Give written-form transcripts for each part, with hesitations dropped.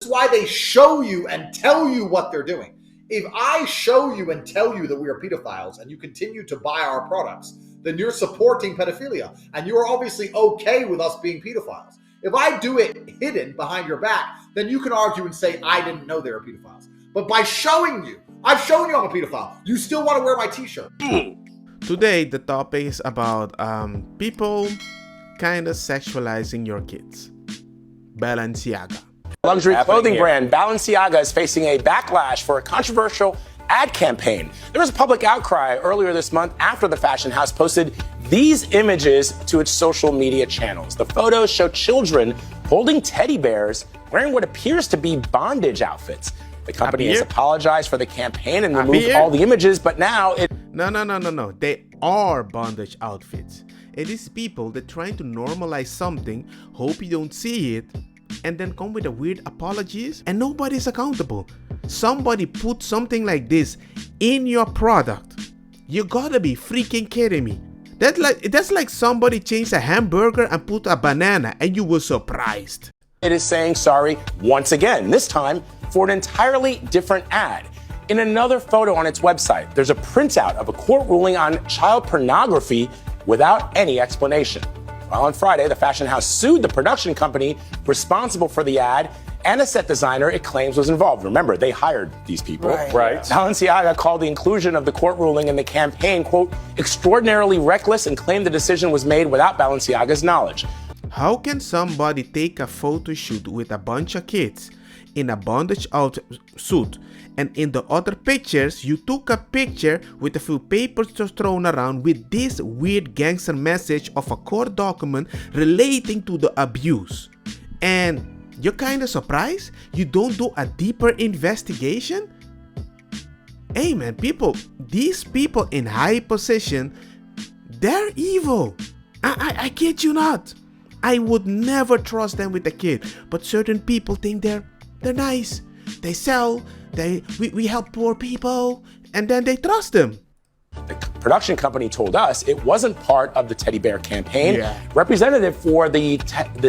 why they show you and tell you what they're doing. If I show you and tell you that we are pedophiles and you continue to buy our products, then you're supporting pedophilia. And you are obviously okay with us being pedophiles. If I do it hidden behind your back, then you can argue and say, I didn't know they were pedophiles. But by showing you, I've shown you I'm a pedophile. You still want to wear my t-shirt. Today, the topic is about people kind of sexualizing your kids. Balenciaga. Luxury clothing brand Balenciaga is facing a backlash for a controversial ad campaign. There was a public outcry earlier this month after the fashion house posted these images to its social media channels. The photos show children holding teddy bears wearing what appears to be bondage outfits. The company has apologized for the campaign and removed all the images, but now it... No. They are bondage outfits. It is people that trying to normalize something, hope you don't see it, and then come with a weird apologies, and nobody's accountable. Somebody put something like this in your product. You gotta be freaking kidding me. That's like somebody changed a hamburger and put a banana and you were surprised. It is saying sorry once again, this time for an entirely different ad. In another photo on its website, there's a printout of a court ruling on child pornography without any explanation. Well, on Friday, the fashion house sued the production company responsible for the ad and a set designer it claims was involved. Remember, they hired these people. Right. Balenciaga called the inclusion of the court ruling in the campaign, quote, extraordinarily reckless, and claimed the decision was made without Balenciaga's knowledge. How can somebody take a photo shoot with a bunch of kids in a bondage out suit, and in the other pictures you took a picture with a few papers just thrown around with this weird gangster message of a court document relating to the abuse, and you're kind of surprised you don't do a deeper investigation? Hey man, these people in high position, they're evil. I kid you not. I would never trust them with a kid, but certain people think they're nice. They sell, we help poor people, and then they trust them. The production company told us it wasn't part of the teddy bear campaign. Representative for the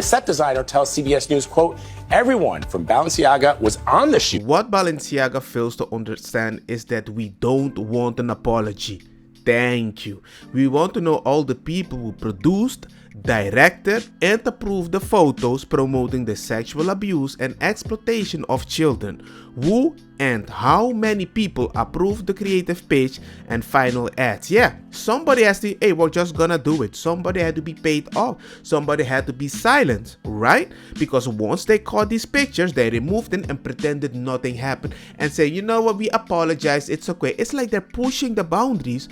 set designer tells CBS News, quote, everyone from Balenciaga was on the shoot. What Balenciaga fails to understand is that we don't want an apology. Thank you. We want to know all the people who produced, directed, and approved the photos promoting the sexual abuse and exploitation of children. Who and how many people approved the creative page and final ads? Yeah, somebody has to, hey, we're just gonna do it. Somebody had to be paid off. Somebody had to be silent, right? Because once they caught these pictures, they removed them and pretended nothing happened and say, you know what, we apologize, it's okay. It's like they're pushing the boundaries,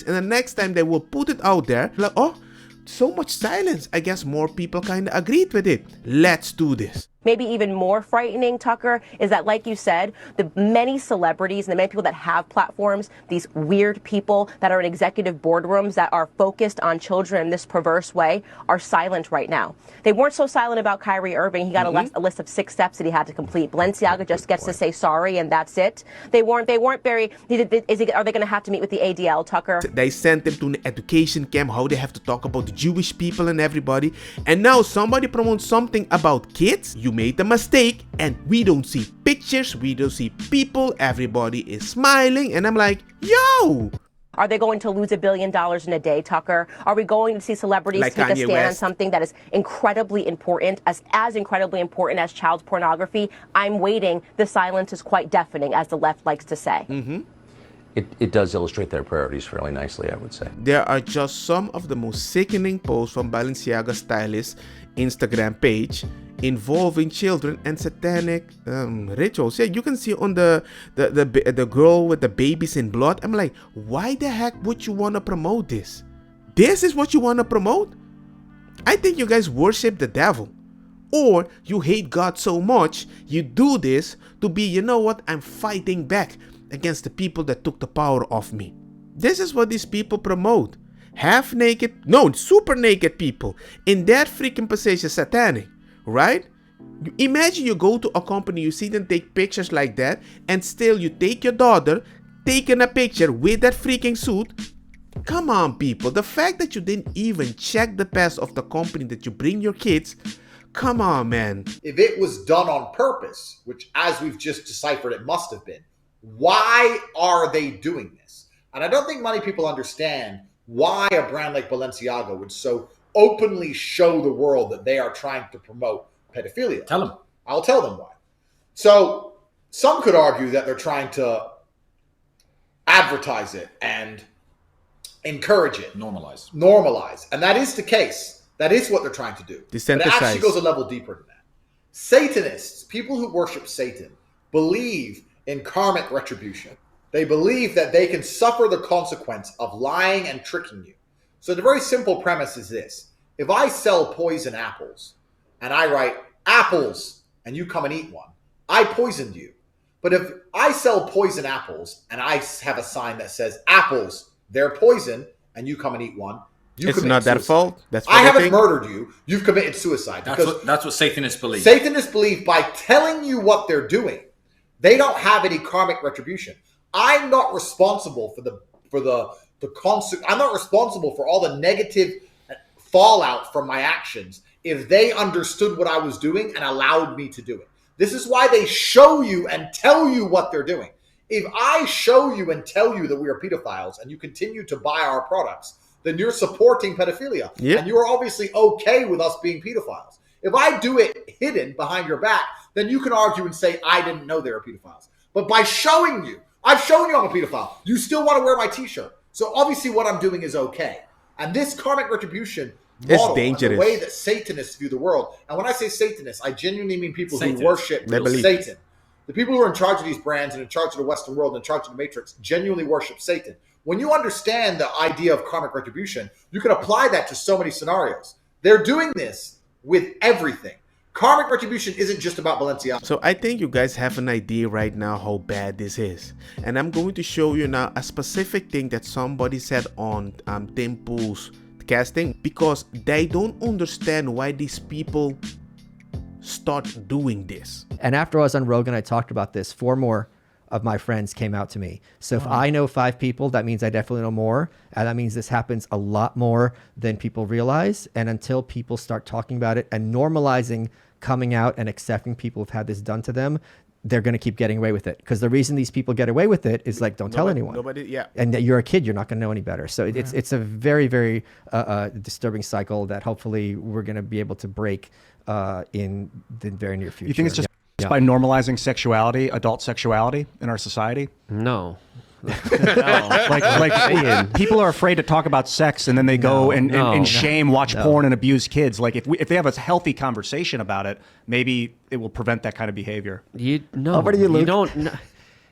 and the next time they will put it out there, like, oh, so much silence. I guess more people kind of agreed with it. Let's do this. Maybe even more frightening, Tucker, is that, like you said, the many celebrities and the many people that have platforms, these weird people that are in executive boardrooms that are focused on children in this perverse way, are silent right now. They weren't so silent about Kyrie Irving. He got a list of 6 steps that he had to complete. Balenciaga just gets to say sorry and that's it. They weren't very, are they going to have to meet with the ADL, Tucker? They sent them to an education camp, how they have to talk about the Jewish people and everybody. And now somebody promotes something about kids. You made a mistake, and we don't see pictures, we don't see people, everybody is smiling, and I'm like, yo! Are they going to lose $1 billion in a day, Tucker? Are we going to see celebrities like take Kanye a stand West on something that is incredibly important, as incredibly important as child pornography? I'm waiting. The silence is quite deafening, as the left likes to say. It does illustrate their priorities fairly nicely, I would say. There are just some of the most sickening posts from Balenciaga stylist Instagram page involving children and satanic rituals. Yeah, you can see on the girl with the babies in blood. I'm like, why the heck would you want to promote this? This is what you want to promote? I think you guys worship the devil. Or you hate God so much, you do this to be, you know what, I'm fighting back against the people that took the power off me. This is what these people promote. Half naked, no, super naked people in that freaking position, satanic, right? Imagine you go to a company, you see them take pictures like that, and still you take your daughter, taking a picture with that freaking suit. Come on, people. The fact that you didn't even check the past of the company that you bring your kids, Come on, man. If it was done on purpose, which as we've just deciphered, it must have been, why are they doing this? And I don't think many people understand why a brand like Balenciaga would so openly show the world that they are trying to promote pedophilia. Tell them. I'll tell them why. So some could argue that they're trying to advertise it and encourage it. Normalize. And that is the case. That is what they're trying to do. But it actually goes a level deeper than that. Satanists, people who worship Satan, believe in karmic retribution. They believe that they can suffer the consequence of lying and tricking you. So the very simple premise is this. If I sell poison apples and I write apples and you come and eat one, I poisoned you. But if I sell poison apples and I have a sign that says apples, they're poison, and you come and eat one, it's not that fault. That's I haven't murdered you. You've committed suicide. That's what Satanists believe. Satanists believe by telling you what they're doing, they don't have any karmic retribution. I'm not responsible for the consequence. I'm not responsible for all the negative fallout from my actions if they understood what I was doing and allowed me to do it. This is why they show you and tell you what they're doing. If I show you and tell you that we are pedophiles and you continue to buy our products, then you're supporting pedophilia. Yep. And you are obviously okay with us being pedophiles. If I do it hidden behind your back, then you can argue and say, I didn't know they were pedophiles. But by showing you, I've shown you I'm a pedophile. You still want to wear my t-shirt. So obviously what I'm doing is okay. And this karmic retribution model, dangerous. The way that Satanists view the world. And when I say Satanists, I genuinely mean people who worship believe. Satan. The people who are in charge of these brands and in charge of the Western world and in charge of the Matrix genuinely worship Satan. When you understand the idea of karmic retribution, you can apply that to so many scenarios. They're doing this with everything. Karmic retribution isn't just about Balenciaga. So I think you guys have an idea right now how bad this is. And I'm going to show you now a specific thing that somebody said on Tim Pool's casting, because they don't understand why these people start doing this. And after I was on Rogan, I talked about this. 4 more of my friends came out to me. So if I know 5 people, that means I definitely know more. And that means this happens a lot more than people realize. And until people start talking about it and normalizing coming out and accepting people who've had this done to them, they're going to keep getting away with it. Because the reason these people get away with it is like, don't tell anyone. And you're a kid, you're not going to know any better. So it's a very, very disturbing cycle that hopefully we're going to be able to break in the very near future. You think it's just by normalizing sexuality, adult sexuality in our society? No. Like people are afraid to talk about sex, and then they go and shame, watch porn, and abuse kids. Like if they have a healthy conversation about it, maybe it will prevent that kind of behavior. Over to you, Luke. You don't. No.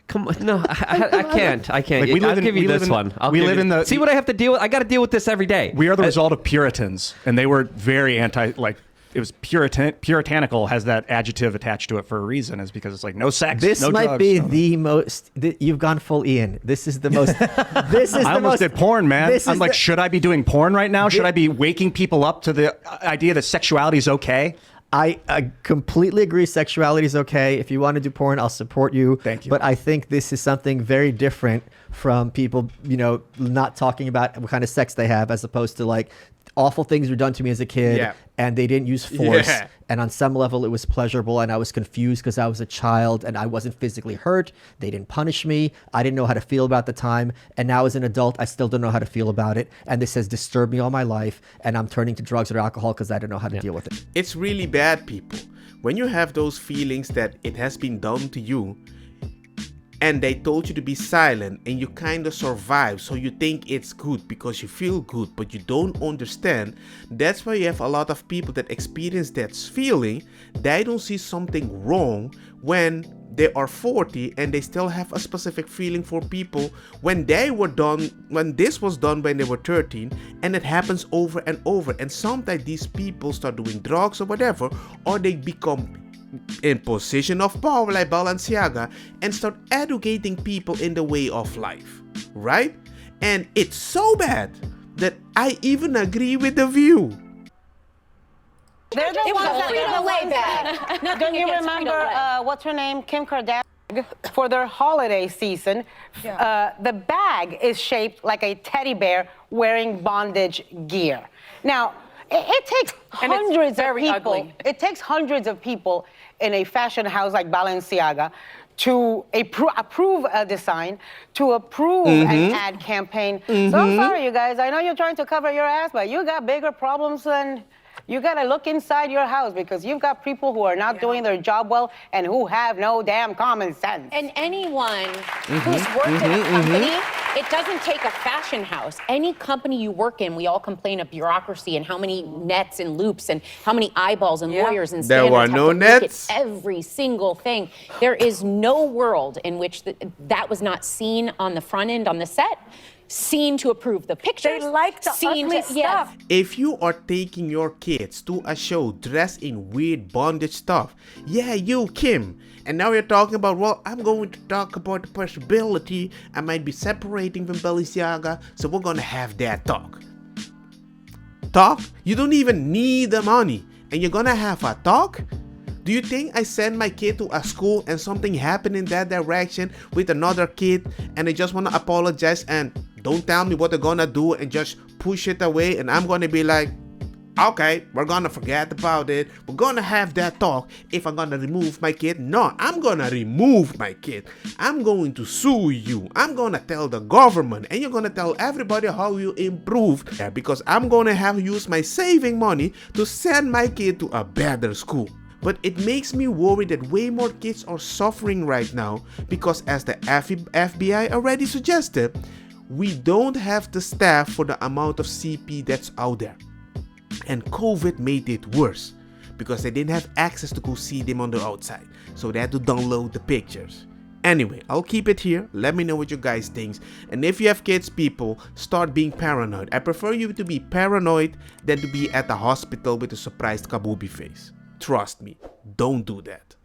Come on, no, I can't. Like I'll give you this one. See what I have to deal with. I got to deal with this every day. We are the result of Puritans, and they were very it was puritanical, has that adjective attached to it for a reason, is because it's like no sex, this no might drugs, be the most. You've gone full Ian. This is the most. This is I almost did porn, man. I'm like, should I be doing porn right now? Should I be waking people up to the idea that sexuality is okay? I completely agree. Sexuality is okay. If you want to do porn, I'll support you. Thank you. But I think this is something very different from people, not talking about what kind of sex they have, as opposed to like awful things were done to me as a kid and they didn't use force. Yeah. And on some level it was pleasurable, and I was confused because I was a child and I wasn't physically hurt. They didn't punish me. I didn't know how to feel about the time. And now as an adult, I still don't know how to feel about it. And this has disturbed me all my life. And I'm turning to drugs or alcohol because I don't know how to deal with it. It's really bad, people. When you have those feelings that it has been done to you, and they told you to be silent, and you kind of survive, so you think it's good because you feel good, but you don't understand. That's why you have a lot of people that experience that feeling. They don't see something wrong when they are 40 and they still have a specific feeling for people when they were done, when this was done when they were 13, and it happens over and over. And sometimes these people start doing drugs or whatever, or they become in position of power like Balenciaga and start educating people in the way of life, right? And it's so bad that I even agree with the view. They're the ones that get away bad. Don't you remember, what's her name, Kim Kardashian, for their holiday season? The bag is shaped like a teddy bear wearing bondage gear. Now, It takes And it's hundreds of very people. ugly. It takes hundreds of people in a fashion house like Balenciaga to approve a design, to approve an ad campaign. So I'm sorry, you guys. I know you're trying to cover your ass, but you got bigger problems than. You gotta look inside your house because you've got people who are not doing their job well and who have no damn common sense. And anyone who's worked in a company, it doesn't take a fashion house. Any company you work in, we all complain of bureaucracy and how many nets and loops and how many eyeballs and lawyers and There standards were have no to look at nets. every single thing. There is no world in which that was not seen on the front end, on the set. Seen to approve the pictures. They like the ugly stuff. If you are taking your kids to a show dressed in weird bondage stuff, yeah, you, Kim, and now you're talking about, well, I'm going to talk about the possibility I might be separating from Balenciaga, so we're gonna have that talk. Talk? You don't even need the money, and you're gonna have a talk? Do you think I send my kid to a school and something happened in that direction with another kid and they just want to apologize and don't tell me what they're gonna do and just push it away, and I'm gonna be like, okay, we're gonna forget about it. We're gonna have that talk if I'm gonna remove my kid. No, I'm gonna remove my kid. I'm going to sue you. I'm gonna tell the government, and you're gonna tell everybody how you improved, because I'm gonna have used my saving money to send my kid to a better school. But it makes me worry that way more kids are suffering right now because, as the FBI already suggested, we don't have the staff for the amount of CP that's out there. And COVID made it worse because they didn't have access to go see them on the outside. So they had to download the pictures. Anyway, I'll keep it here. Let me know what you guys think. And if you have kids, people, start being paranoid. I prefer you to be paranoid than to be at the hospital with a surprised kabubi face. Trust me, don't do that.